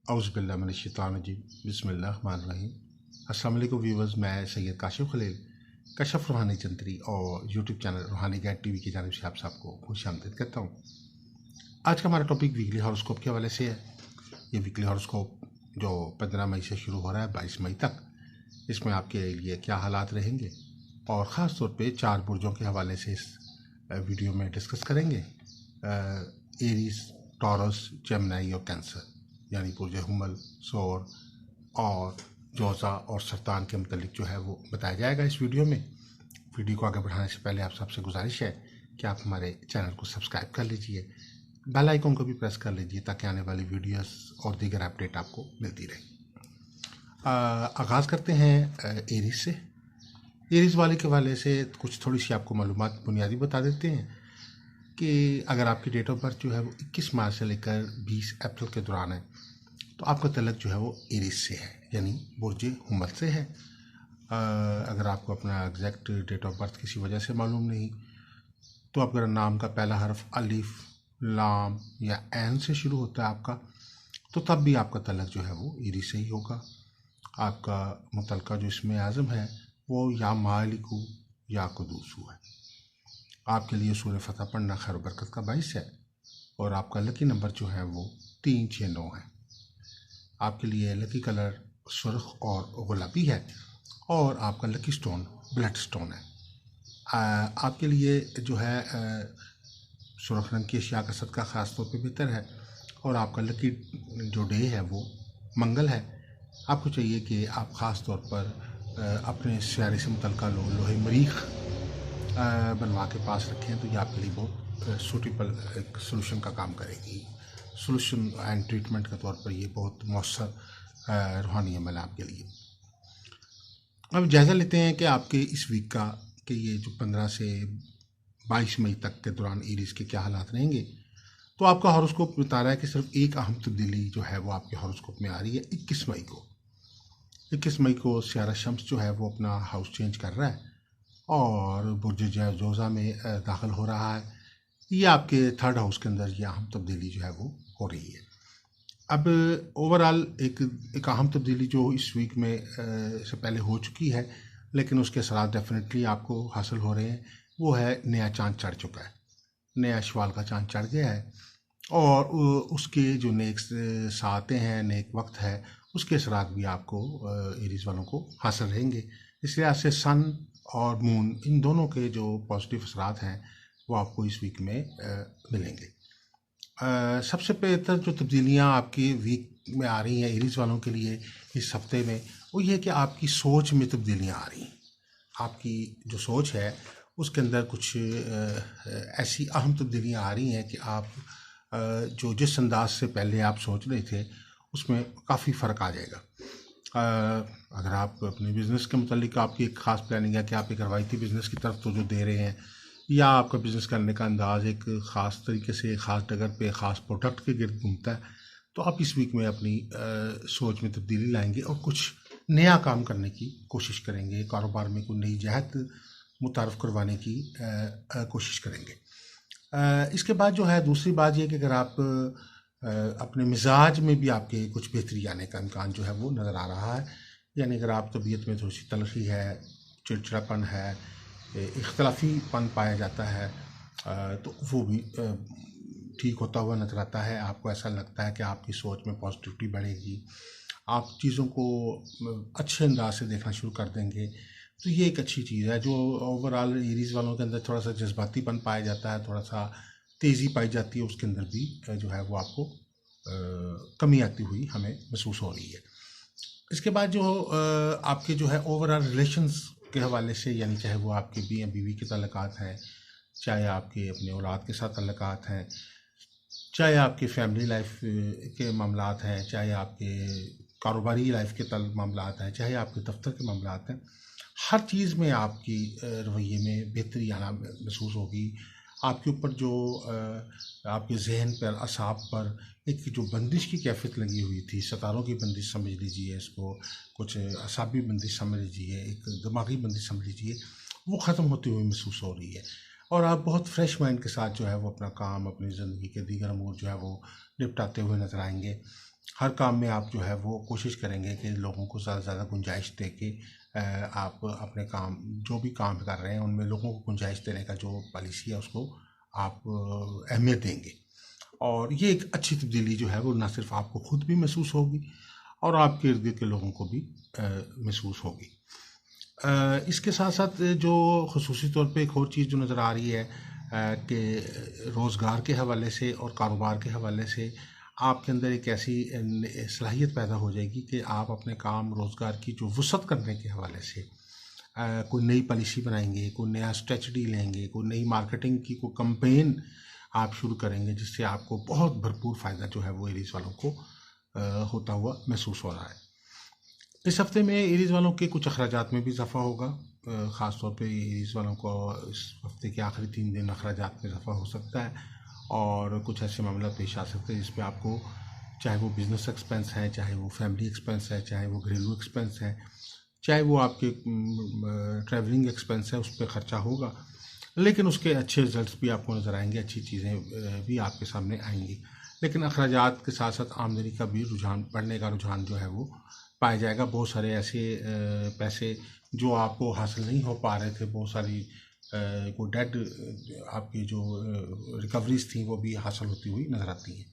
औज़ुबिल्लाहिमिनश्शैतानिर्रजीम बिस्मिल्लाहिर्रहमानिर्रहीम। अस्सलाम वालेकुम व्यूवर्स, मैं सैयद काशिफ खलील कशफ रूहानी जंतरी और यूट्यूब चैनल रूहानी गाइड टीवी की जानिब से आप सबको खुशामदीद करता हूँ। आज का हमारा टॉपिक वीकली हॉरोस्कोप के हवाले से है। ये वीकली हॉरोस्कोप जो 15 मई से शुरू हो रहा है 22 मई तक, इसमें आपके लिए क्या हालात रहेंगे और ख़ास तौर पे 4 बुर्जों के हवाले से इस वीडियो में डिस्कस करेंगे। एरीज, टॉरस, जेमिनी और कैंसर, यानी बुर्ज हुमल, सौर और जोज़ा और सरतान के मतलब जो है वो बताया जाएगा इस वीडियो में। वीडियो को आगे बढ़ाने से पहले आप सबसे गुजारिश है कि आप हमारे चैनल को सब्सक्राइब कर लीजिए, बेल आइकन को भी प्रेस कर लीजिए ताकि आने वाली वीडियोस और दीगर अपडेट आपको मिलती रहे। आगाज़ करते हैं एरीज से। एरीज वाले के हवाले से कुछ थोड़ी सी आपको मालूमात बुनियादी बता देते हैं कि अगर आपकी डेट ऑफ बर्थ जो है वो 21 मार्च से लेकर 20 अप्रैल के दौरान है तो आपका तलक जो है वो एरीज से है, यानी बुर्ज हुमल से है। अगर आपको अपना एग्जैक्ट डेट ऑफ बर्थ किसी वजह से मालूम नहीं तो अगर नाम का पहला हर्फ अलिफ, लाम या एन से शुरू होता है आपका, तो तब भी आपका तलक जो है वो एरीज से ही होगा। आपका मुतलका जो इसमें आज़म है वो या मालिकू या कुदूसू है। आपके लिए सूरह फतह पढ़ना खैर बरकत का बाइस है और आपका लकी नंबर जो है वो 3, 6, 9 है। आपके लिए लकी कलर सुर्ख और गुलाबी है और आपका लकी स्टोन ब्लड स्टोन है। आपके लिए जो है सुर्ख रंग की अशिया का सदका ख़ास तौर पे बेहतर है और आपका लकी जो डे है वो मंगल है। आपको चाहिए कि आप ख़ास तौर पर अपने सियारे से मुतल्लिक़ लोहे मरीख बनवा के पास रखें तो ये आपके लिए बहुत सूटेबल एक सोल्यूशन का काम करेगी। सोल्यूशन एंड ट्रीटमेंट के तौर पर ये बहुत मौसर रूहानी अमल है आपके लिए। अब जायज़ा लेते हैं कि आपके इस वीक का कि ये जो 15 से 22 मई तक के दौरान एरीज के क्या हालात रहेंगे। तो आपका हॉरोस्कोप बता रहा है कि सिर्फ एक अहम तब्दीली जो है वो आपके हॉरोस्कोप में आ रही है 21 मई को। 21 मई को सियारा शम्स जो है वो अपना हाउस चेंज कर रहा है और बुर्ज जोज़ा में दाखिल हो रहा है। ये आपके थर्ड हाउस के अंदर ये अहम तब्दीली जो है वो हो रही है। अब ओवरऑल एक अहम तब्दीली जो इस वीक में से पहले हो चुकी है लेकिन उसके असरात डेफिनेटली आपको हासिल हो रहे हैं, वो है नया चांद चढ़ चुका है। नया शवाल का चांद चढ़ गया है और उसके जो नेक्स्ट सातें हैं, नेक वक्त है, उसके असरात भी आपको एरीज वालों को हासिल रहेंगे। इस लिहाज से सन और मून इन दोनों के जो पॉजिटिव असरात हैं वो आपको इस वीक में मिलेंगे। सबसे बेहतर जो तब्दीलियाँ आपकी वीक में आ रही हैं एरीज वालों के लिए इस हफ्ते में, वो ये है कि आपकी सोच में तब्दीलियाँ आ रही हैं। आपकी जो सोच है उसके अंदर कुछ ऐसी अहम तब्दीलियाँ आ रही हैं कि आप जो जिस अंदाज से पहले आप सोच रहे थे उसमें काफ़ी फ़र्क आ जाएगा। अगर आप अपने बिज़नेस के मुतालिक आपकी एक ख़ास प्लानिंग है कि आप एक रवायती बिज़नेस की तरफ तो जो दे रहे हैं या आपका बिज़नेस करने का अंदाज़ एक ख़ास तरीके से ख़ास जगह पे ख़ास प्रोडक्ट के गिर्द घूमता है, तो आप इस वीक में अपनी सोच में तब्दीली लाएंगे और कुछ नया काम करने की कोशिश करेंगे। कारोबार में कोई नई जहत मुतारफ़ करवाने की कोशिश करेंगे। इसके बाद जो है दूसरी बात यह कि अगर आप अपने मिजाज में भी आपके कुछ बेहतरी आने का इम्कान जो है वो नज़र आ रहा है। यानी अगर आप तबीयत में थोड़ी सी तलखी है, चिड़चिड़ापन है, इख्तलाफीपन पाया जाता है, तो वो भी ठीक होता हुआ नजर आता है। आपको ऐसा लगता है कि आपकी सोच में पॉजिटिविटी बढ़ेगी, आप चीज़ों को अच्छे अंदाज से देखना शुरू कर देंगे। तो ये एक अच्छी चीज़ है। जो ओवरऑल एरीज वालों के अंदर थोड़ा सा जज्बातीपन पाया जाता है, थोड़ा सा तेज़ी पाई जाती है, उसके अंदर भी जो है वो आपको कमी आती हुई हमें महसूस हो रही है। इसके बाद जो आपके जो है ओवरऑल रिलेशंस के हवाले से, यानी चाहे वो आपके मियाँ बीवी के ताल्लुकात हैं, चाहे आपके अपने औलाद के साथ ताल्लुकात हैं, चाहे आपके फैमिली लाइफ के मामलात हैं, चाहे आपके कारोबारी लाइफ के मामलात हैं, चाहे आपके दफ्तर के मामलात हैं, हर चीज़ में आपकी रवैये में बेहतरी आना महसूस होगी। आपके ऊपर जो आपके जहन पर, असाब पर एक जो बंदिश की कैफियत लगी हुई थी, सितारों की बंदिश समझ लीजिए इसको, कुछ असाबी बंदिश समझ लीजिए, एक दिमागी बंदिश समझ लीजिए, वो ख़त्म होती हुई महसूस हो रही है और आप बहुत फ्रेश माइंड के साथ जो है वो अपना काम, अपनी ज़िंदगी के दीगर अमूर जो है वो निपटाते हुए नजर आएंगे। हर काम में आप जो है वो कोशिश करेंगे कि लोगों को ज़्यादा से ज़्यादा गुंजाइश दे के आप अपने काम जो भी काम कर रहे हैं उनमें लोगों को गुंजाइश देने का जो पॉलिसी है उसको आप अहमियत देंगे। और ये एक अच्छी तब्दीली जो है वो ना सिर्फ आपको खुद भी महसूस होगी और आपके इर्द गिर्द के लोगों को भी महसूस होगी। इसके साथ साथ जो ख़ुसूसी तौर पे एक और चीज़ जो नज़र आ रही है कि रोज़गार के हवाले से और कारोबार के हवाले से आपके अंदर एक ऐसी सलाहियत पैदा हो जाएगी कि आप अपने काम रोज़गार की जो वुसअत करने के हवाले से कोई नई पॉलिसी बनाएंगे, कोई नया स्ट्रेटजी लेंगे, कोई नई मार्केटिंग की कोई कैंपेन आप शुरू करेंगे जिससे आपको बहुत भरपूर फ़ायदा जो है वो एरीज़ वालों को होता हुआ महसूस हो रहा है। इस हफ्ते में एरीज़ वालों के कुछ अखराजात में भी इजाफा होगा। ख़ास तौर पे एरीज़ वालों को इस हफ्ते के आखिरी 3 दिन अखराजात में इजाफा हो सकता है और कुछ ऐसे मामला पेश आ सकते हैं जिसपे आपको चाहे वो बिज़नेस एक्सपेंस है, चाहे वो फैमिली एक्सपेंस है, चाहे वो घरेलू एक्सपेंस है, चाहे वो आपके ट्रैवलिंग एक्सपेंस है, उस पर ख़र्चा होगा, लेकिन उसके अच्छे रिजल्ट्स भी आपको नज़र आएंगे, अच्छी चीज़ें भी आपके सामने आएंगी। लेकिन अखराजात के साथ साथ आमदनी का भी रुझान बढ़ने का रुझान जो है वो पाया जाएगा। बहुत सारे ऐसे पैसे जो आपको हासिल नहीं हो पा रहे थे, बहुत सारी कोई डेड आपकी जो रिकवरीज थी वो भी हासिल होती हुई नज़र आती हैं।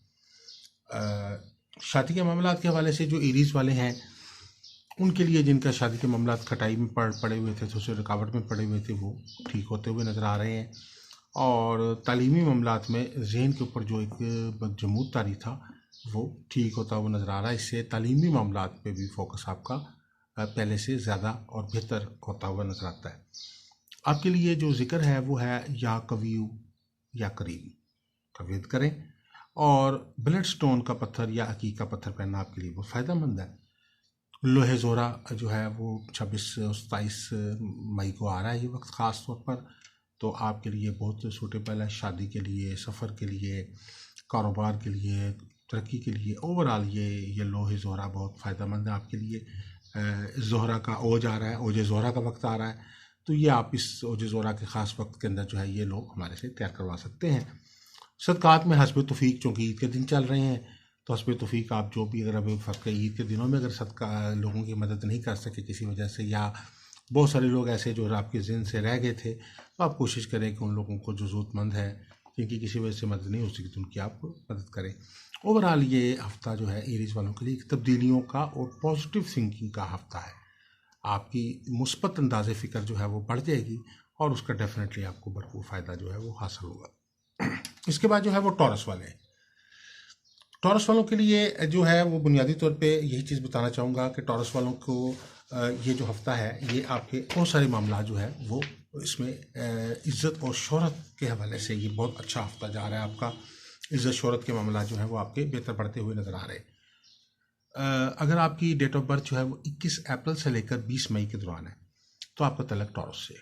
शादी के मामला के हवाले से जो एरीज़ वाले हैं उनके लिए जिनका शादी के मामला खटाई में पड़े हुए थे, थोड़े से रुकावट में पड़े हुए थे, वो ठीक होते हुए नज़र आ रहे हैं। और तालीमी मामलात में ज़हन के ऊपर जो एक बदजमूद तारी था वो ठीक होता हुआ नज़र आ रहा है। इससे तालीमी मामलात पे भी फोकस आपका पहले से ज़्यादा और बेहतर होता हुआ नज़र आता है। आपके लिए जो ज़िक्र है वो है या कवियु या करीम, कवियत करें। और ब्लड स्टोन का पत्थर या अकीक का पत्थर पहनना आपके लिए बहुत फ़ायदेमंद है। लोहे ज़ोरा जो है वो 26-27 मई को आ रहा है ये वक्त ख़ास तौर पर, तो आपके लिए बहुत सूटेबल है शादी के लिए, सफ़र के लिए, कारोबार के लिए, तरक्की के लिए। ओवरऑल ये लोहे ज़ोहरा बहुत फ़ायदेमंद है आपके लिए। ज़ोहरा का ओज आ रहा है, ओज ज़ोहरा का वक्त आ रहा है, तो ये आप इस ओज ज़ोहरा के ख़ास वक्त के अंदर जो है ये लोग हमारे से तैयार करवा सकते हैं। सदक़ात में हस्ब तौफ़ीक, चूँकि ईद के दिन चल रहे हैं तो हस्ब तौफ़ीक आप जो भी अगर अभी फ़र्क ईद के दिनों में अगर सदका लोगों की मदद नहीं कर सके किसी वजह से, या बहुत सारे लोग ऐसे जो आपके ज़हन से रह गए थे, तो आप कोशिश करें कि उन लोगों को जो ज़रूरतमंद है जिनकी किसी वजह से मदद नहीं हो सकी तो उनकी आप मदद करें। ओवरऑल ये हफ़्ता जो है एरीज़ वालों के लिए एक तब्दीलियों का और पॉजिटिव थिंकिंग का हफ़्ता है। आपकी मुस्बत अंदाज़े फ़िक्र जो है वो बढ़ जाएगी और उसका डेफिनेटली आपको भरपूर फ़ायदा जो है वो हासिल होगा। इसके बाद जो है वो टॉरस वाले हैं। टॉरस वालों के लिए जो है वो बुनियादी तौर पे यही चीज़ बताना चाहूँगा कि टॉरस वालों को ये जो हफ़्ता है ये आपके बहुत सारे मामला जो है वो इसमें इज़्ज़त और शोहरत के हवाले से ये बहुत अच्छा हफ़्ता जा रहा है आपका। इज़्ज़त शोहरत के मामला जो है वो आपके बेहतर बढ़ते हुए नज़र आ रहे हैं। अगर आपकी डेट ऑफ बर्थ जो है वो 21 अप्रैल से लेकर 20 मई के दौरान है तो आपका तल्लक टॉरस से।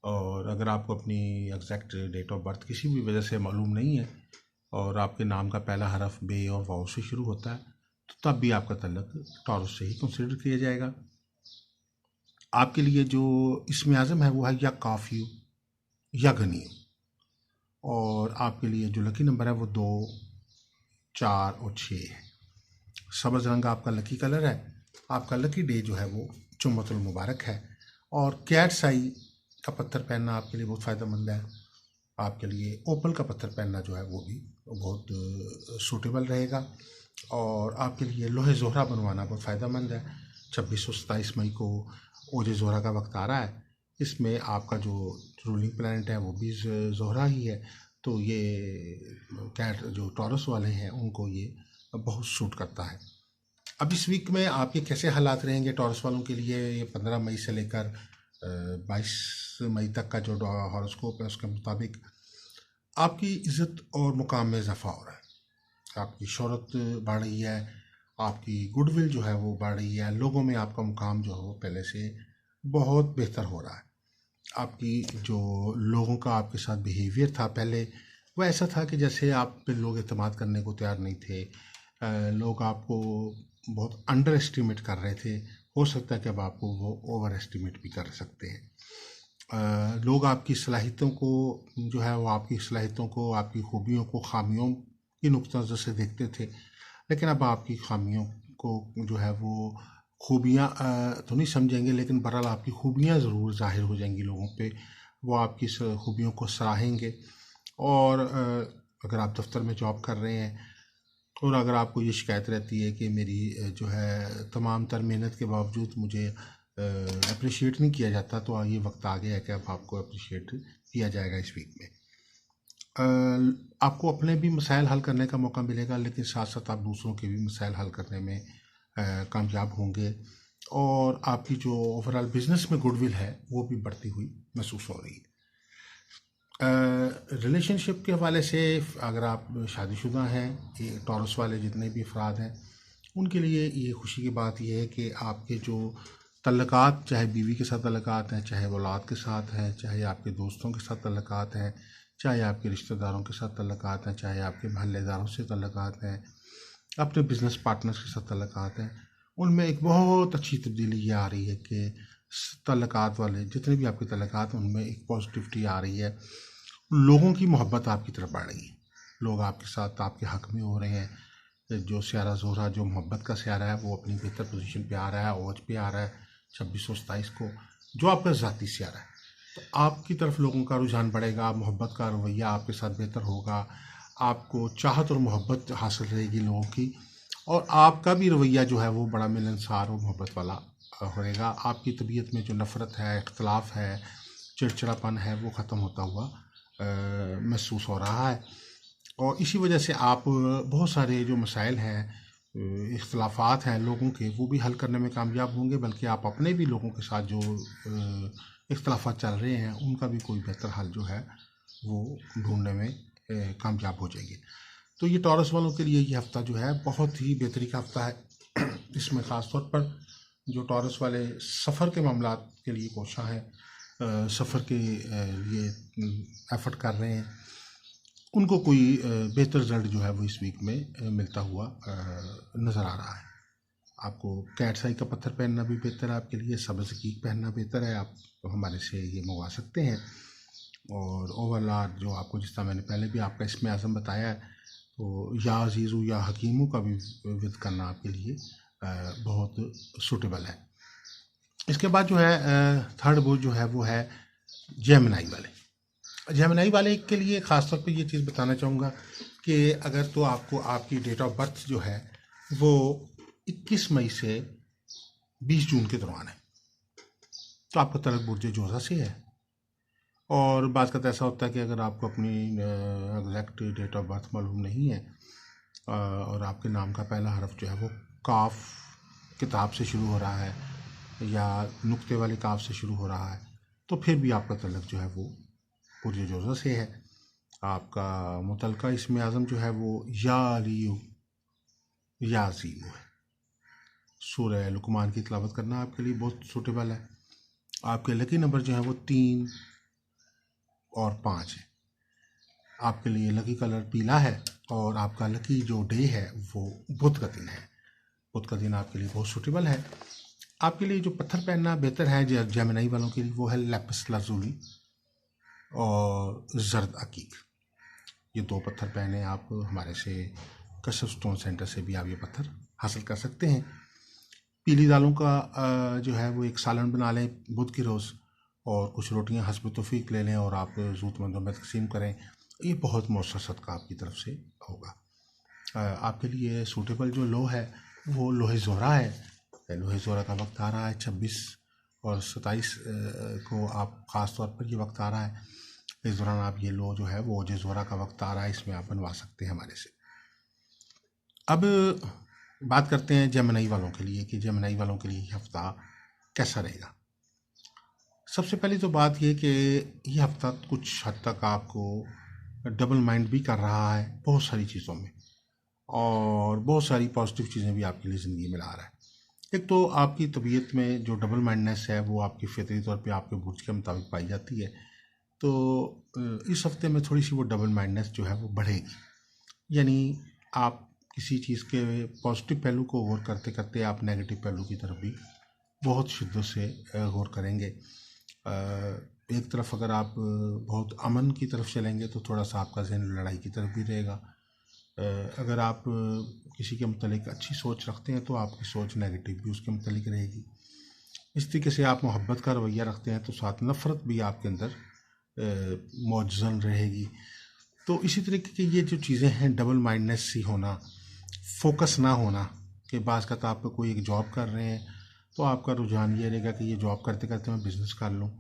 और अगर आपको अपनी एग्जैक्ट डेट ऑफ बर्थ किसी भी वजह से मालूम नहीं है और आपके नाम का पहला हरफ बे और वाव से शुरू होता है तो तब भी आपका तल्लक टॉरस से ही कंसिडर किया जाएगा। आपके लिए जो इसमें आज़म है वो है या काफ़ियु या गनीयु। और आपके लिए जो लकी नंबर है वो 2, 4 और 6 है। सब्ज़ रंग आपका लकी कलर है। आपका लकी डे जो है वो जुम्मतुल मुबारक है। और कैट्स आई का पत्थर पहनना आपके लिए बहुत फ़ायदेमंद है। आपके लिए ओपल का पत्थर पहनना जो है वो भी बहुत सूटेबल रहेगा। और आपके लिए लोहे ज़ोहरा बनवाना बहुत फ़ायदेमंद है। 26 और 27 मई को ओज ज़ोहरा का वक्त आ रहा है। इसमें आपका जो रूलिंग प्लैनेट है वो भी ज़ोहरा ही है, तो ये कैट जो टॉरस वाले हैं उनको ये बहुत सूट करता है। अब इस वीक में आपके कैसे हालात रहेंगे टॉरस वालों के लिए, ये 15 मई से लेकर 22 मई तक का जो हॉरोस्कोप है उसके मुताबिक आपकी इज़्ज़त और मुकाम में इजाफा हो रहा है। आपकी शोहरत बढ़ रही है, आपकी गुडविल जो है वो बढ़ रही है, लोगों में आपका मुकाम जो है वो पहले से बहुत बेहतर हो रहा है। आपकी जो लोगों का आपके साथ बिहेवियर था पहले वो ऐसा था कि जैसे आप पे लोग एतमाद करने को तैयार नहीं थे, लोग आपको बहुत अंडर एस्टिमेट कर रहे थे। हो सकता है कि अब आपको वो ओवर एस्टिमेट भी कर सकते हैं। लोग आपकी सलाहियतों को जो है वो आपकी सलाहियतों को, आपकी खूबियों को खामियों की नुक्ता नज़र से देखते थे, लेकिन अब आपकी खामियों को जो है वो खूबियाँ तो नहीं समझेंगे, लेकिन बहरहाल आपकी खूबियाँ ज़रूर ज़ाहिर हो जाएंगी लोगों पे। वो आपकी इस खूबियों को सराहेंगे। और अगर आप दफ्तर में जॉब कर रहे हैं और अगर आपको ये शिकायत रहती है कि मेरी जो है तमाम तर मेहनत के बावजूद मुझे अप्रिशिएट नहीं किया जाता, तो ये वक्त आ गया है कि अब आपको अप्रिशिएट किया जाएगा इस वीक में। आपको अपने भी मसाइल हल करने का मौका मिलेगा, लेकिन साथ साथ आप दूसरों के भी मसाइल हल करने में कामयाब होंगे। और आपकी जो ओवरऑल बिजनेस में गुडविल है वो भी बढ़ती हुई महसूस हो रही है। रिलेशनशिप के हवाले से अगर आप शादीशुदा हैं, ये टॉरस वाले जितने भी अफराद हैं, उनके लिए ये खुशी की बात यह है कि आपके जो तल्लुकात, चाहे बीवी के साथ तल्लुकात हैं, चाहे औलाद के साथ हैं, चाहे आपके दोस्तों के साथ तल्लुकात हैं, चाहे आपके रिश्तेदारों के साथ तल्लुकात हैं, चाहे आपके महल्लेदारों से तल्लुकात हैं, अपने बिजनेस पार्टनर्स के साथ तल्लुकात हैं, उनमें एक बहुत अच्छी तब्दीली ये आ रही है कि तल्लुकात वाले जितने भी आपके तल्लुकात हैं उनमें एक पॉजिटिविटी आ रही है। लोगों की मोहब्बत आपकी तरफ बढ़ रही है, लोग आपके साथ आपके हक में हो रहे हैं। जो स्यारा ज़ोहरा जो मोहब्बत का स्यारा है वो अपनी बेहतर पोजीशन पे आ रहा है, औज पे आ रहा है 2627 को, जो आपका ज़ाती स्यारा है। तो आपकी तरफ लोगों का रुझान बढ़ेगा, मोहब्बत का रवैया आपके साथ बेहतर होगा, आपको चाहत और मोहब्बत हासिल रहेगी लोगों की, और आपका भी रवैया जो है वो बड़ा मिलनसार और मोहब्बत वाला होएगा। आपकी तबीयत में जो नफ़रत है, इख्तलाफ है, चिड़चिड़ापन है, वो ख़त्म होता हुआ महसूस हो रहा है। और इसी वजह से आप बहुत सारे जो मसाइल हैं, इख्तलाफात हैं लोगों के, वो भी हल करने में कामयाब होंगे, बल्कि आप अपने भी लोगों के साथ जो इख्तलाफात चल रहे हैं उनका भी कोई बेहतर हल जो है वो ढूंढने में कामयाब हो जाएंगे। तो ये टॉरस वालों के लिए ये हफ़्ता जो है बहुत ही बेहतरी का हफ़्ता है। इसमें ख़ास तौर पर जो टॉरस वाले सफ़र के मामलात के लिए कोशा हैं, सफ़र के लिए एफ़र्ट कर रहे हैं, उनको कोई बेहतर रिजल्ट जो है वो इस वीक में मिलता हुआ नज़र आ रहा है। आपको कैट्स आई का पत्थर पहनना भी बेहतर है आपके लिए, सब्ज़ कीक पहनना बेहतर है, आप हमारे से ये मंगवा सकते हैं। और ओवरऑल जो आपको, जिस तरह मैंने पहले भी आपका इसमें आज़म बताया है, तो या अजीज़ू या हकीमू का भी विद करना आपके लिए बहुत सूटेबल है। इसके बाद जो है थर्ड बुक जो है वो है जेमिनी वाले। जेमिनी वाले के लिए ख़ास तौर पे ये चीज़ बताना चाहूँगा कि अगर तो आपको आपकी डेट ऑफ बर्थ जो है वो 21 मई से 20 जून के दौरान है, तो आपका तरक बुर्ज जोज़ा से है। और बाज़ का ऐसा होता है कि अगर आपको अपनी एग्जैक्ट डेट ऑफ बर्थ मालूम नहीं है और आपके नाम का पहला हरफ जो है वो काफ किताब से शुरू हो रहा है या नुक्ते वाले काफ से शुरू हो रहा है, तो फिर भी आपका तलक जो है वो बुर्ज जोज़ा से है। आपका मुतलका इसमें आज़म जो है वो या अलियू या अज़ीम है। सूरह लुकमान की तिलावत करना आपके लिए बहुत सूटेबल है। आपके लकी नंबर जो है वो 3 और 5 है। आपके लिए लकी कलर पीला है और आपका लकी जो डे है वो बुध का दिन है। बुध का दिन आपके लिए बहुत सूटेबल है। आपके लिए जो पत्थर पहनना बेहतर है जेमिनी वालों के लिए वो है लैपिस लाजुली और जर्द अकीक। ये 2 पत्थर पहने आप हमारे से कशफ स्टोन सेंटर से भी आप ये पत्थर हासिल कर सकते हैं। पीली दालों का जो है वो एक सालन बना लें बुध की रोज़, और कुछ रोटियां हस्ब तौफीक ले लें और आप ज़रूरतमंदों में तकसीम करें। ये बहुत मौसर सदका आपकी तरफ से होगा। आपके लिए सूटेबल जो लो है वो लोहे ज़ोहरा है। लोहे ज़ोहरा का वक्त आ रहा है 26 और 27 को आप ख़ास तौर पर ये वक्त आ रहा है। इस दौरान आप ये लो जो है वो ओजे ज़ोहरा का वक्त आ रहा है, इसमें आप बनवा सकते हैं हमारे से। अब बात करते हैं जेमिनी वालों के लिए कि जेमिनी वालों के लिए हफ्ता कैसा रहेगा। सबसे पहली तो बात ये कि ये हफ्ता कुछ हद तक आपको डबल माइंड भी कर रहा है बहुत सारी चीज़ों में, और बहुत सारी पॉजिटिव चीज़ें भी आपके लिए ज़िंदगी में ला रहा है। एक तो आपकी तबीयत में जो डबल माइंडनेस है वो आपकी फितरी तौर पे आपके बुर्ज के मुताबिक पाई जाती है, तो इस हफ्ते में थोड़ी सी वो डबल माइंडनेस जो है वो बढ़ेगी। यानी आप किसी चीज़ के पॉजिटिव पहलू को गौर करते करते आप नेगेटिव पहलू की तरफ भी बहुत शिद्दत से गौर करेंगे। एक तरफ अगर आप बहुत अमन की तरफ चलेंगे तो थोड़ा सा आपका ज़हन लड़ाई की तरफ भी रहेगा। अगर आप किसी के मुतालिक अच्छी सोच रखते हैं तो आपकी सोच नेगेटिव भी उसके मुतालिक रहेगी। इस तरीके से आप मोहब्बत का रवैया रखते हैं तो साथ नफ़रत भी आपके अंदर मौजूद रहेगी। तो इसी तरीके की ये जो चीज़ें हैं, डबल माइंडनेस सी होना, फोकस ना होना, कि बाज़ का आप कोई एक जॉब कर रहे हैं तो आपका रुझान ये रहेगा कि ये जॉब करते करते मैं बिज़नेस कर लूँ,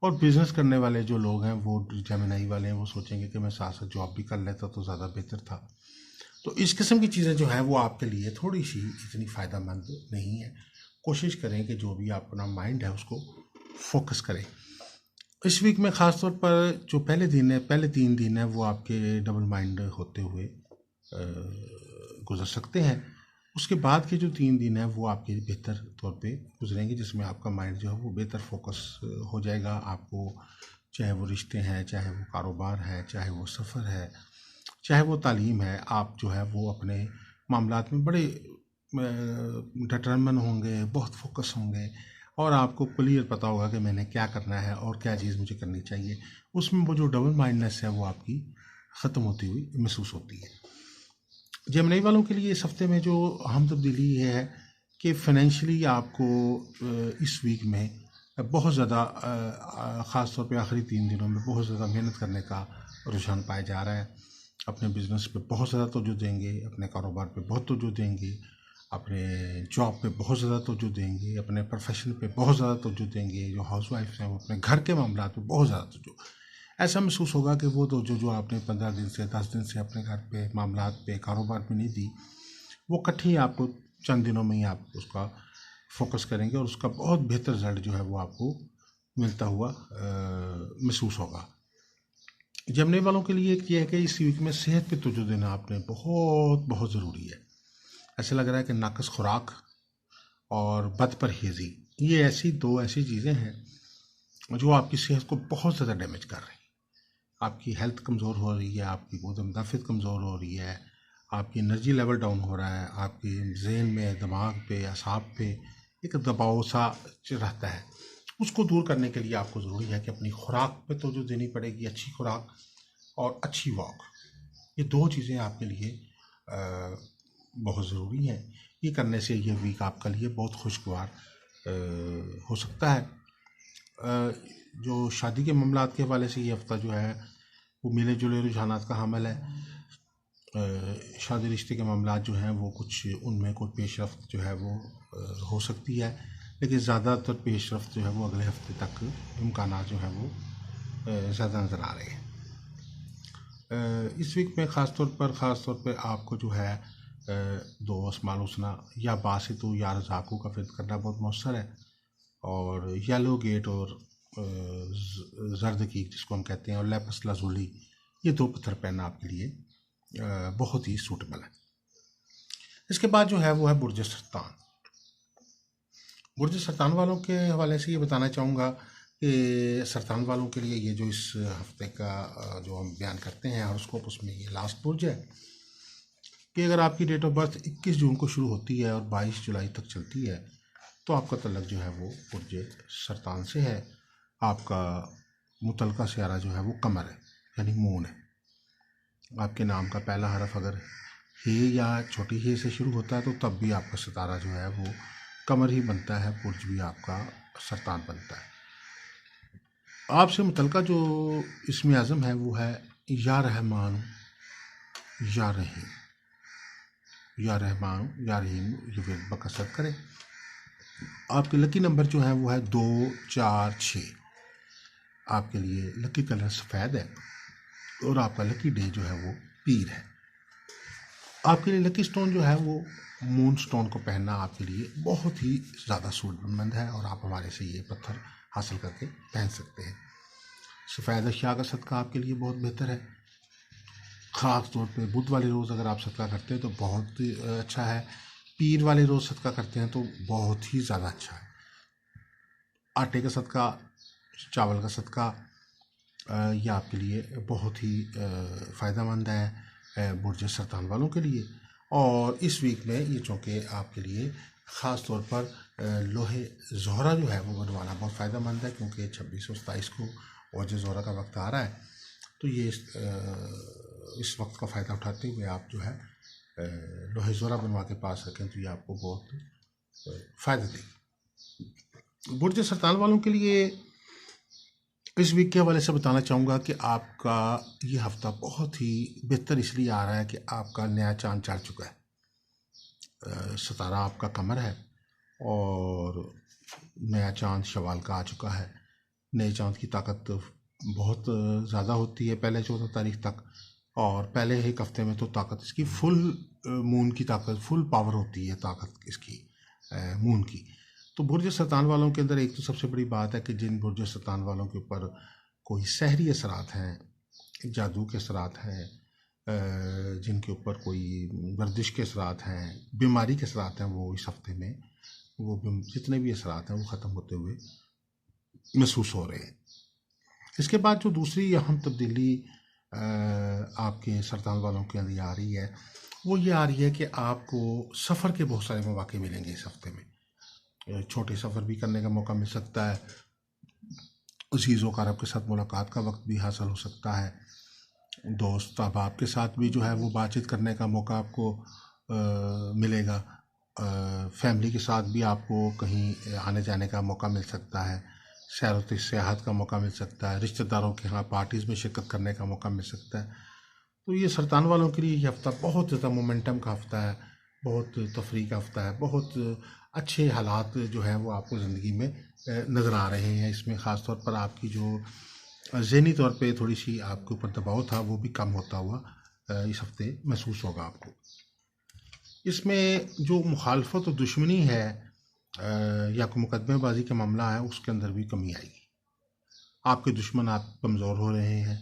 और बिज़नेस करने वाले जो लोग हैं वो जेमिनी वाले हैं, वो सोचेंगे कि मैं साथ साथ जॉब भी कर लेता तो ज़्यादा बेहतर था। तो इस किस्म की चीज़ें जो हैं वो आपके लिए थोड़ी सी इतनी फ़ायदेमंद नहीं है। कोशिश करें कि जो भी अपना माइंड है उसको फोकस करें। इस वीक में ख़ास तौर पर जो पहले 3 दिन है वो आपके डबल माइंड होते हुए गुजर सकते हैं। उसके बाद के जो 3 दिन है वो आपके बेहतर तौर पे गुजरेंगे, जिसमें आपका माइंड जो है वो बेहतर फोकस हो जाएगा। आपको चाहे वो रिश्ते हैं, चाहे वो कारोबार है, चाहे वो सफ़र है, चाहे वो तालीम है, आप जो है वो अपने मामलात में बड़े डिटरमिन होंगे, बहुत फोकस होंगे, और आपको क्लियर पता होगा कि मैंने क्या करना है और क्या चीज़ मुझे करनी चाहिए। उसमें वो जो डबल माइंडनेस है वो आपकी ख़त्म होती हुई महसूस होती है। जेमिनी वालों के लिए इस हफ्ते में जो अहम तब्दीली ये है कि फाइनेंशियली आपको इस वीक में बहुत ज़्यादा ख़ास तौर पे आखिरी 3 दिनों में बहुत ज़्यादा मेहनत करने का रुझान पाया जा रहा है। अपने बिज़नेस पे बहुत ज़्यादा तवज्जो देंगे, अपने कारोबार पे बहुत तवज्जो देंगे, अपने जॉब पे बहुत ज़्यादा तवज्जो देंगे, अपने प्रोफेशन पे बहुत ज़्यादा तवज्जो देंगे। जो हाउसवाइफ्स हैं वो अपने घर के मामलात पे बहुत ज़्यादा तवज्जो। ऐसा महसूस होगा कि वो तवज्जो जो आपने 15 दिन से 10 दिन से अपने घर पे मामलात पे कारोबार पे नहीं दी, वो इकट्ठी आपको चंद दिनों में ही आप उसका फोकस करेंगे और उसका बहुत बेहतर रिजल्ट जो है वो आपको मिलता हुआ महसूस होगा। जमने वालों के लिए एक ये है कि इस वीक में सेहत पे तवज्जो देना आपने बहुत बहुत ज़रूरी है। ऐसा लग रहा है कि नाकस खुराक और बद परहेज़ी, ये ऐसी चीज़ें हैं जो आपकी सेहत को बहुत ज़्यादा डैमेज कर रही हैं। आपकी हेल्थ कमज़ोर हो रही है, आपकी क़ुव्वत मुदाफ़िअत कमज़ोर हो रही है, आपकी एनर्जी लेवल डाउन हो रहा है, आपकी ज़हन में, दिमाग पे, असाब पे एक दबाव सा रहता है। उसको दूर करने के लिए आपको ज़रूरी है कि अपनी खुराक पे तवज्जो देनी पड़ेगी, अच्छी खुराक और अच्छी वॉक। ये 2 चीज़ें आपके लिए बहुत ज़रूरी हैं। ये करने से ये वीक आपके लिए बहुत खुशगवार हो सकता है। जो शादी के मामलात के हवाले से ये हफ़्ता जो है वो मिले जुले रुझानात का हामिल है। शादी रिश्ते के मामलात जो हैं वो कुछ उनमें कोई पेशरफ्त जो है वो हो सकती है, लेकिन ज़्यादातर पेशरफ्त जो है वो अगले हफ्ते तक इम्कानात जो हैं वो ज़्यादा नज़र आ रहे हैं। इस वीक में ख़ास तौर पे आपको जो है दोस्त मालूसना या बासितु या रज़ाकू का फ़िक्र करना बहुत मौसर है, और येलो गेट और जर्द की जिसको हम कहते हैं और लैपिस लाजुली, ये 2 पत्थर पहनना आपके लिए बहुत ही सूटेबल है। इसके बाद जो है वो है बुर्ज सरतान। बुर्ज सरतान वालों के हवाले से ये बताना चाहूँगा कि सरतान वालों के लिए ये जो इस हफ्ते का जो हम बयान करते हैं हॉरोस्कोप, उसमें ये लास्ट बुर्ज है कि अगर आपकी डेट ऑफ बर्थ 21 जून को शुरू होती है और 22 जुलाई तक चलती है तो आपका तल्लक जो है वो बुर्ज सरतान से है। आपका मुतलका सियारा जो है वो कमर है, यानी मून है। आपके नाम का पहला हरफ अगर हे या छोटी हे से शुरू होता है तो तब भी आपका सितारा जो है वो कमर ही बनता है, बुर्ज भी आपका सरतान बनता है। आपसे मुतलका जो इसमें आज़म है वो है या रहमान या रहीम, या रहमान या रहीम, ये वेद बकसरत करें। आपके लकी नंबर जो है वो है 2, 4, 6। आपके लिए लकी कलर सफ़ेद है और आपका लकी डे जो है वो पीर है। आपके लिए लकी स्टोन जो है वो मून स्टोन को पहनना आपके लिए बहुत ही ज़्यादा सूटेबल है और आप हमारे से ये पत्थर हासिल करके पहन सकते हैं। सफ़ेद अशिया का सदका आपके लिए बहुत बेहतर है। ख़ास तौर पे बुध वाले रोज़ अगर आप सदका करते हैं तो बहुत अच्छा है। पीर वाले रोज़ सदका करते हैं तो बहुत ही ज़्यादा अच्छा है। आटे का सदका, चावल का सदका, ये आपके लिए बहुत ही फ़ायदेमंद है बुर्ज सरतान वालों के लिए। और इस वीक में ये चूँकि आपके लिए ख़ास तौर पर लोहे ज़ोहरा जो है वो बनवाना बहुत फ़ायदेमंद है, क्योंकि 26 और 27 को औज ज़ोहरा का वक्त आ रहा है। तो ये इस वक्त का फ़ायदा उठाते हुए आप जो है लोहे ज़ोरा बनवा के पास रखें तो ये आपको बहुत फ़ायदा देगी। बुर्ज सरतान वालों के लिए इस वीक के हवाले से बताना चाहूँगा कि आपका ये हफ्ता बहुत ही बेहतर इसलिए आ रहा है कि आपका नया चांद चढ़ चुका है। सितारा आपका कमर है और नया चांद शवाल का आ चुका है। नए चांद की ताकत बहुत ज़्यादा होती है पहले 14 तारीख तक, और पहले एक हफ्ते में तो ताकत इसकी फुल मून की ताकत, फुल पावर होती है ताकत इसकी मून की। तो बुर्ज सरतान वालों के अंदर एक तो सबसे बड़ी बात है कि जिन बुर्ज सरतान वालों के ऊपर कोई सहरी असरात हैं, जादू के असरात हैं, जिनके ऊपर कोई गर्दिश के असरात हैं, बीमारी के असरात हैं, वो इस हफ्ते में वो जितने भी असरात हैं वो ख़त्म होते हुए महसूस हो रहे हैं। इसके बाद जो दूसरी अहम तब्दीली आपके सरतान वालों के अंदर आ रही है वो ये आ रही है कि आपको सफ़र के बहुत सारे मौके मिलेंगे इस हफ्ते में। छोटे सफ़र भी करने का मौका मिल सकता है, अज़ीज़ व अक़ारब के साथ मुलाकात का वक्त भी हासिल हो सकता है, दोस्त अहबाब के साथ भी जो है वो बातचीत करने का मौका आपको मिलेगा, फैमिली के साथ भी आपको कहीं आने जाने का मौका मिल सकता है, सैर सियाहत का मौका मिल सकता है, रिश्तेदारों के यहाँ पार्टीज़ में शिरकत करने का मौका मिल सकता है। तो ये सरतान वालों के लिए ये हफ़्ता बहुत ज़्यादा मोमेंटम का हफ़्ता है, बहुत तफरीह का हफ़्ता है, बहुत अच्छे हालात जो हैं वो आपको ज़िंदगी में नज़र आ रहे हैं। इसमें ख़ास तौर पर आपकी जो ज़हनी तौर पे थोड़ी सी आपके ऊपर दबाव था वो भी कम होता हुआ इस हफ़्ते महसूस होगा आपको। इसमें जो मुखालफत और दुश्मनी है या कोई मुकदमेबाजी का मामला है उसके अंदर भी कमी आएगी। आपके दुश्मन आप कमज़ोर हो रहे हैं,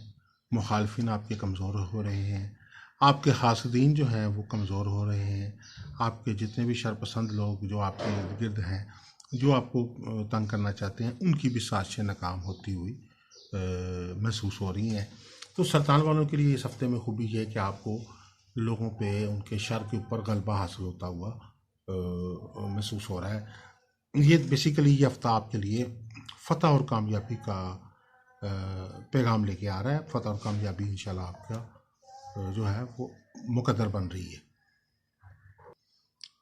मुखालफिन आपके कमज़ोर हो रहे हैं, आपके हासदीन जो हैं वो कमज़ोर हो रहे हैं, आपके जितने भी शरपसंद लोग जो आपके इर्द गिर्द हैं जो आपको तंग करना चाहते हैं उनकी भी साजिशें नाकाम होती हुई महसूस हो रही हैं। तो सरतान वालों के लिए इस हफ्ते में खूबी ये है कि आपको लोगों पे उनके शर के ऊपर गलबा हासिल होता हुआ महसूस हो रहा है। ये बेसिकली ये हफ्ता आपके लिए फ़तह और कामयाबी का पैगाम लेके आ रहा है। फ़तह और कामयाबी इंशाल्लाह आपका जो है वो मुकद्दर बन रही है।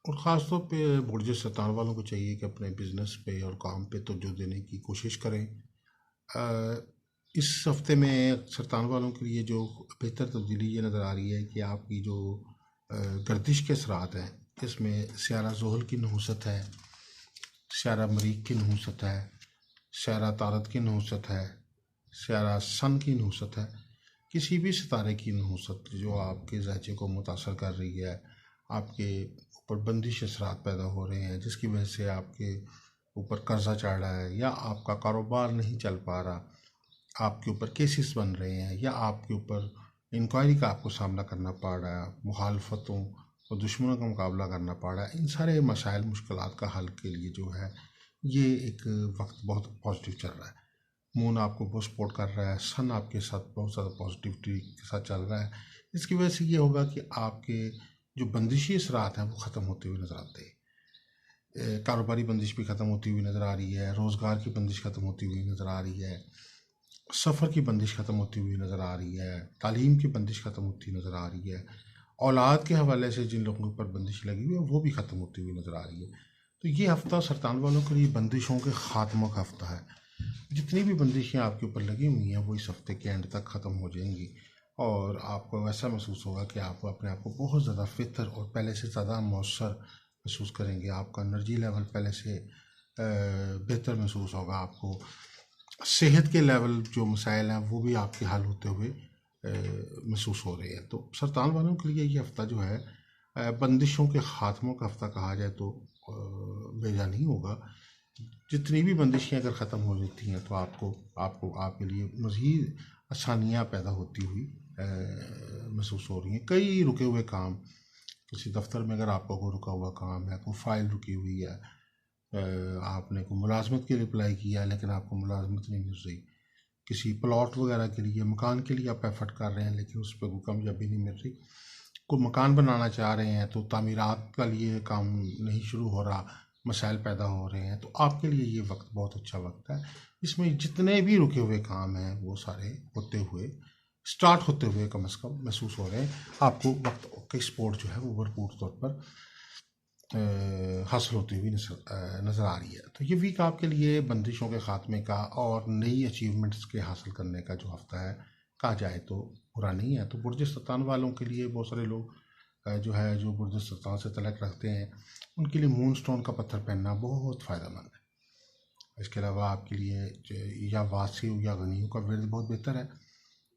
और ख़ास तौर पे बुर्ज सरतान वालों को चाहिए कि अपने बिज़नेस पे और काम पे तवज्जो देने की कोशिश करें। इस हफ्ते में सरतान वालों के लिए जो बेहतर तब्दीली ये नज़र आ रही है कि आपकी जो गर्दिश के असरात हैं इसमें स्यारा ज़ोहल की नहुसत है, स्यारा मरीख की नहुसत है, स्यारा तारत की नहुसत है, स्यारा सन की नहुसत है। किसी भी सितारे की नहुसत जो आपके ज़हचे को मुतासर कर रही है, आपके ऊपर बंदिश असरात पैदा हो रहे हैं जिसकी वजह से आपके ऊपर कर्जा चढ़ रहा है या आपका कारोबार नहीं चल पा रहा, आपके ऊपर केसेस बन रहे हैं या आपके ऊपर इंक्वायरी का आपको सामना करना पड़ रहा है, मुखालफतों और दुश्मनों का मुकाबला करना पड़ रहा है, इन सारे मसाइल मुश्किलात का हल के लिए जो है ये एक वक्त बहुत पॉजिटिव चल रहा है। मून आपको बहुत सपोर्ट कर रहा है, सन आपके साथ बहुत ज़्यादा पॉजिटिविटी के साथ चल रहा है। इसकी वजह से ये होगा कि आपके जो बंदिशी असरात हैं वो ख़त्म होते हुए नज़र आते हैं। कारोबारी बंदिश भी ख़त्म होती हुई नज़र आ रही है, रोज़गार की बंदिश ख़त्म होती हुई नज़र आ रही है, सफ़र की बंदिश ख़त्म होती हुई नज़र आ रही है, तालीम की बंदिश ख़त्म होती नज़र आ रही है, औलाद के हवाले से जिन लोगों पर बंदिश लगी हुई है वो भी ख़त्म होती हुई नज़र आ रही है। तो ये हफ़्ता सरतान वालों के लिए बंदिशों के ख़ात्मा का हफ़्ता है। जितनी भी बंदिशें आपके ऊपर लगी हुई हैं वो इस हफ़्ते के एंड तक ख़त्म हो जाएंगी और आपको ऐसा महसूस होगा कि आप अपने आप को बहुत ज़्यादा फितर और पहले से ज़्यादा मौसर महसूस करेंगे। आपका एनर्जी लेवल पहले से बेहतर महसूस होगा। आपको सेहत के लेवल जो मसाइल हैं वो भी आपके हल होते हुए महसूस हो रहे हैं। तो सरतान वालों के लिए ये हफ़्ता जो है बंदिशों के ख़ात्मों का हफ़्ता कहा जाए तो बेजा नहीं होगा। जितनी भी बंदिशें अगर ख़त्म हो जाती हैं तो आपको आपके लिए मज़ीद आसानियाँ पैदा होती हुई महसूस हो रही हैं। कई रुके हुए काम, किसी दफ्तर में अगर आपका कोई रुका हुआ काम है, कोई फ़ाइल रुकी हुई है, आपने कोई मुलाजमत के लिए अप्लाई किया है लेकिन आपको मुलाजमत नहीं मिल रही, किसी प्लॉट वगैरह के लिए, मकान के लिए आप एफर्ट कर रहे हैं लेकिन उस पर कोई कामयाबी नहीं मिल रही, कोई मकान बनाना चाह रहे हैं तो तामीरात का लिए काम नहीं शुरू हो रहा, मसाइल पैदा हो रहे हैं, तो आपके लिए ये वक्त बहुत अच्छा वक्त है। इसमें जितने भी रुके हुए काम हैं वो सारे होते हुए स्टार्ट होते हुए कम से कम महसूस हो रहे हैं। आपको वक्त की सपोर्ट जो है वो भरपूर तौर पर हासिल होती हुई नज़र आ रही है। तो ये वीक आपके लिए बंदिशों के ख़ात्मे का और नई अचीवमेंट्स के हासिल करने का जो हफ्ता है, कहा जाए तो बुरा नहीं है। तो बुर्ज सरतान वालों के लिए बहुत सारे लोग जो है जो बुर्ज सरतान से तलक रखते हैं, उनके लिए मून स्टोन का पत्थर पहनना बहुत फ़ायदेमंद है। इसके अलावा आपके लिए या वासी या गनियों का विरद बहुत बेहतर है,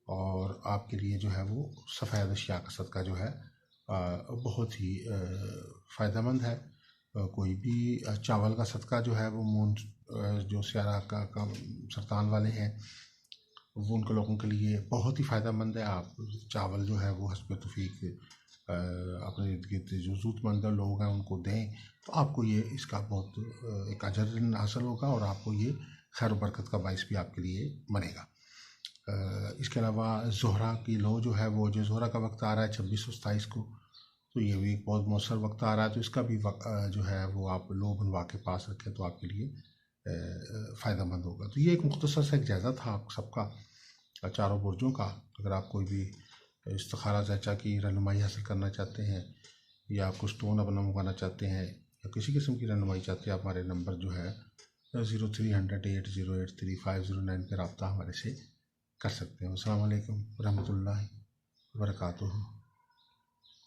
और आपके लिए जो है वो सफ़ेद अशिया का सदका जो है बहुत ही फ़ायदेमंद है। कोई भी चावल का सदका जो है वो मून जो स्यारा का सरतान वाले हैं वो उनके लोगों के लिए बहुत ही फ़ायदेमंद है। आप चावल जो है वो हस्ब तौफीक अपने इर्द गिर्द जो ज़रूरतमंद लोग हैं उनको दें, तो आपको ये इसका बहुत एक अजर हासिल होगा और आपको ये खैर बरकत का बाइस भी आपके लिए बनेगा। इसके अलावा ज़ोहरा की लो जो है वो जो ज़ोहरा का वक्त आ रहा है 2627 को, तो ये भी एक बहुत मौसर वक्त आ रहा है। तो इसका भी जो है वो आप लो बनवा के पास रखें तो आपके लिए फ़ायदेमंद होगा। तो ये एक मुख्तसर सा एक जायज़ा था आप सबका चारों बुर्जों का। अगर आप कोई भी इस्तिखारा ज़ैचा की रहनुमाई हासिल करना चाहते हैं या आपको स्टोन अपना मंगवाना चाहते हैं या किसी किस्म की रहनुमाई चाहते हैं, आप हमारे नंबर जो है 030080835009 पर रब्ता हमारे से कर सकते हैं। अस्सलाम वालेकुम रहमतुल्लाहि व बरकातुहू।